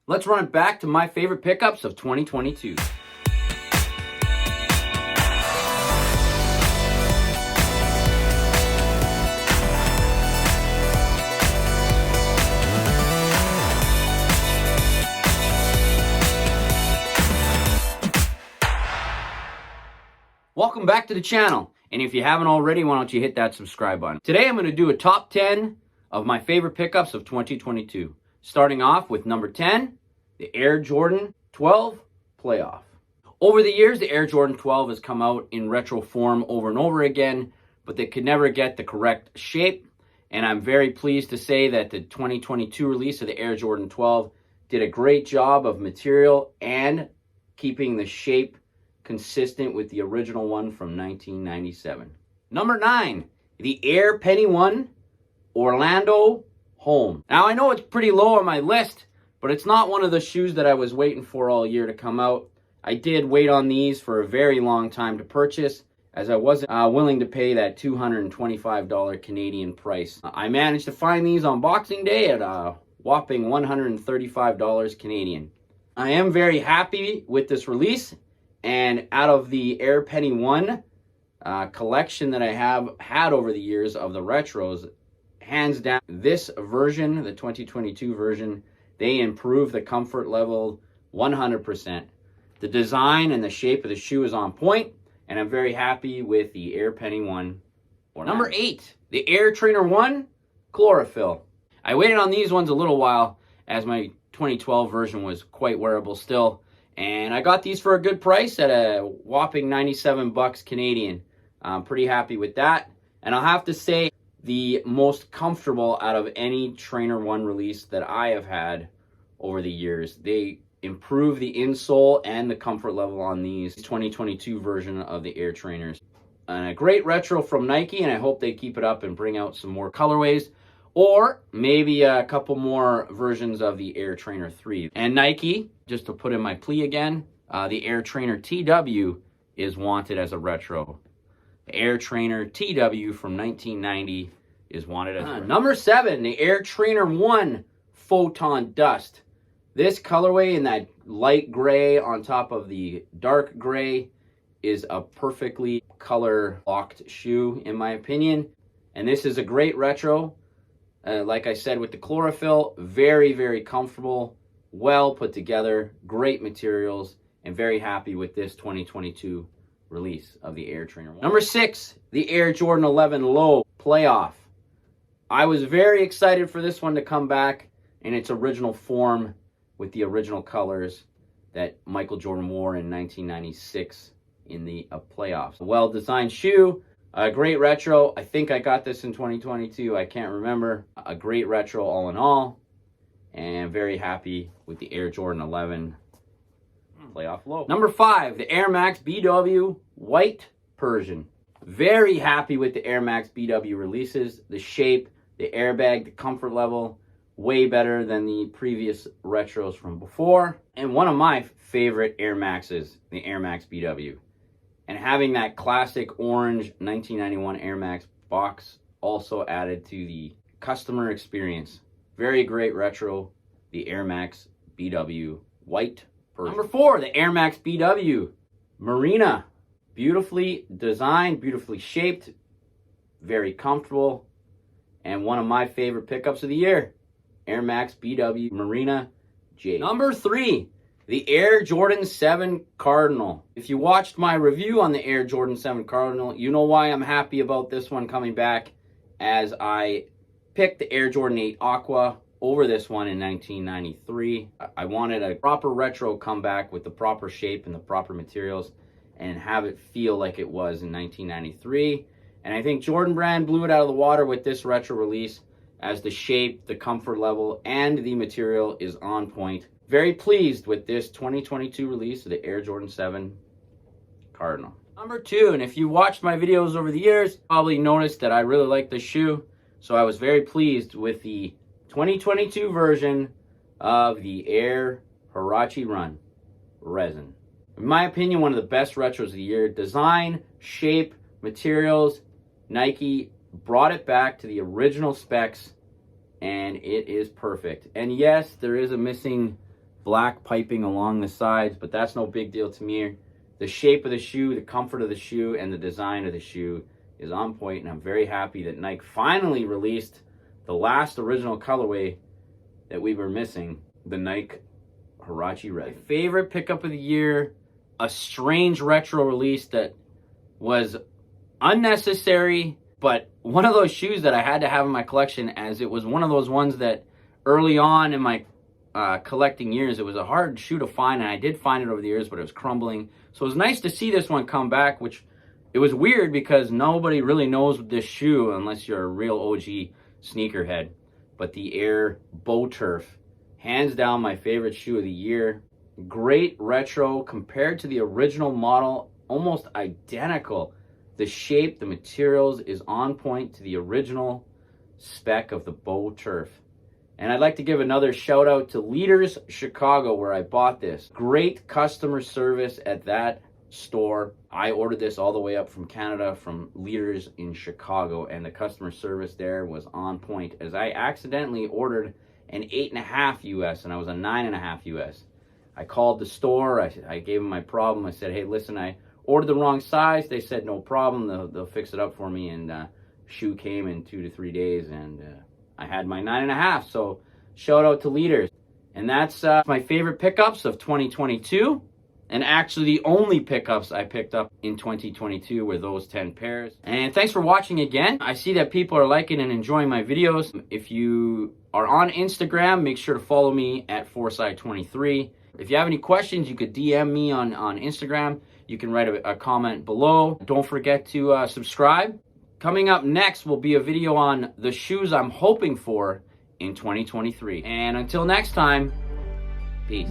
Let's run it back to my favorite pickups of 2022. Welcome back to the channel, and if you haven't already, why don't you hit that subscribe button. Today I'm going to do a top 10 of my favorite pickups of 2022. Starting off with number 10, the Air Jordan 12 Playoff. Over the years, the Air Jordan 12 has come out in retro form over and over again, but they could never get the correct shape, and I'm very pleased to say that the 2022 release of the Air Jordan 12 did a great job of material and keeping the shape consistent with the original one from 1997. Number 9, the Air Penny 1 Orlando Home. Now I know it's pretty low on my list, but it's not one of the shoes that I was waiting for all year to come out. I did wait on these for a very long time to purchase, as I wasn't willing to pay that $225 Canadian price. I managed to find these on Boxing Day at a whopping $135 Canadian. I am very happy with this release. And out of the Air Penny 1 collection that I have had over the years of the retros, hands down, this version, the 2022 version, they improve the comfort level 100%. The design and the shape of the shoe is on point, and I'm very happy with the Air Penny 1. Number 8, the Air Trainer 1 Chlorophyll. I waited on these ones a little while, as my 2012 version was quite wearable still. And I got these for a good price at a whopping 97 bucks Canadian. I'm pretty happy with that. And I'll have to say, the most comfortable out of any Trainer 1 release that I have had over the years. They improve the insole and the comfort level on these 2022 version of the Air Trainers. And a great retro from Nike, and I hope they keep it up and bring out some more colorways. Or maybe a couple more versions of the Air Trainer 3. And Nike, just to put in my plea again, the Air Trainer TW is wanted as a retro. The Air Trainer TW from 1990 is wanted as a retro. Number 7, the Air Trainer 1 Photon Dust. This colorway in that light gray on top of the dark gray is a perfectly color locked shoe in my opinion. And this is a great retro. Like I said with the Chlorophyll, very, very comfortable, well put together, great materials, and very happy with this 2022 release of the Air Trainer 1. Number 6, the Air Jordan 11 Low Playoff. I was very excited for this one to come back in its original form with the original colors that Michael Jordan wore in 1996 in the playoffs. A well-designed shoe. A great retro. I think I got this in 2022. I can't remember. A great retro all in all. And very happy with the Air Jordan 11 Playoff Low. Number 5, the Air Max BW White Persian. Very happy with the Air Max BW releases. The shape, the airbag, the comfort level, way better than the previous retros from before. And one of my favorite Air Maxes, the Air Max BW. And having that classic orange 1991 Air Max box also added to the customer experience. Very great retro, the Air Max BW White Persian. Number 4, the Air Max BW Marina. Beautifully designed, beautifully shaped, very comfortable, and one of my favorite pickups of the year, Air Max BW Marina J. Number 3, the Air Jordan 7 Cardinal. If you watched my review on the Air Jordan 7 Cardinal, you know why I'm happy about this one coming back, as I picked the Air Jordan 8 Aqua over this one in 1993. I wanted a proper retro comeback with the proper shape and the proper materials and have it feel like it was in 1993. And I think Jordan Brand blew it out of the water with this retro release, as the shape, the comfort level, and the material is on point. Very pleased with this 2022 release of the Air Jordan 7 Cardinal. Number 2, and if you watched my videos over the years, probably noticed that I really like this shoe. So I was very pleased with the 2022 version of the Air Huarache Red Resin. In my opinion, one of the best retros of the year. Design, shape, materials, Nike brought it back to the original specs, and it is perfect. And yes, there is a missing black piping along the sides, but that's no big deal to me. The shape of the shoe, the comfort of the shoe, and the design of the shoe is on point, and I'm very happy that Nike finally released the last original colorway that we were missing, the Nike Huarache Red. My favorite pickup of the year, a strange retro release that was unnecessary, but one of those shoes that I had to have in my collection, as it was one of those ones that early on in my collecting years, it was a hard shoe to find, and I did find it over the years, but it was crumbling. So it was nice to see this one come back, which it was weird because nobody really knows this shoe unless you're a real OG sneakerhead. But the Air Bow Turf, hands down my favorite shoe of the year. Great retro compared to the original model, almost identical. The shape, the materials is on point to the original spec of the Bow Turf. And I'd like to give another shout out to Leaders Chicago, where I bought this. Great customer service at that store. I ordered this all the way up from Canada from Leaders in Chicago, and the customer service there was on point, as I accidentally ordered an 8.5 US and I was a 9.5 US. I called the store, I gave them my problem. I said, hey, listen, I ordered the wrong size. They said, no problem, they'll fix it up for me. And shoe came in 2 to 3 days, and I had my 9.5. So shout out to Leaders. And that's my favorite pickups of 2022. And actually the only pickups I picked up in 2022 were those 10 pairs. And thanks for watching again. I see that people are liking and enjoying my videos. If you are on Instagram, make sure to follow me at Foresight23. If you have any questions, you could DM me on Instagram. You can write a comment below. Don't forget to subscribe. Coming up next will be a video on the shoes I'm hoping for in 2023. And until next time, peace.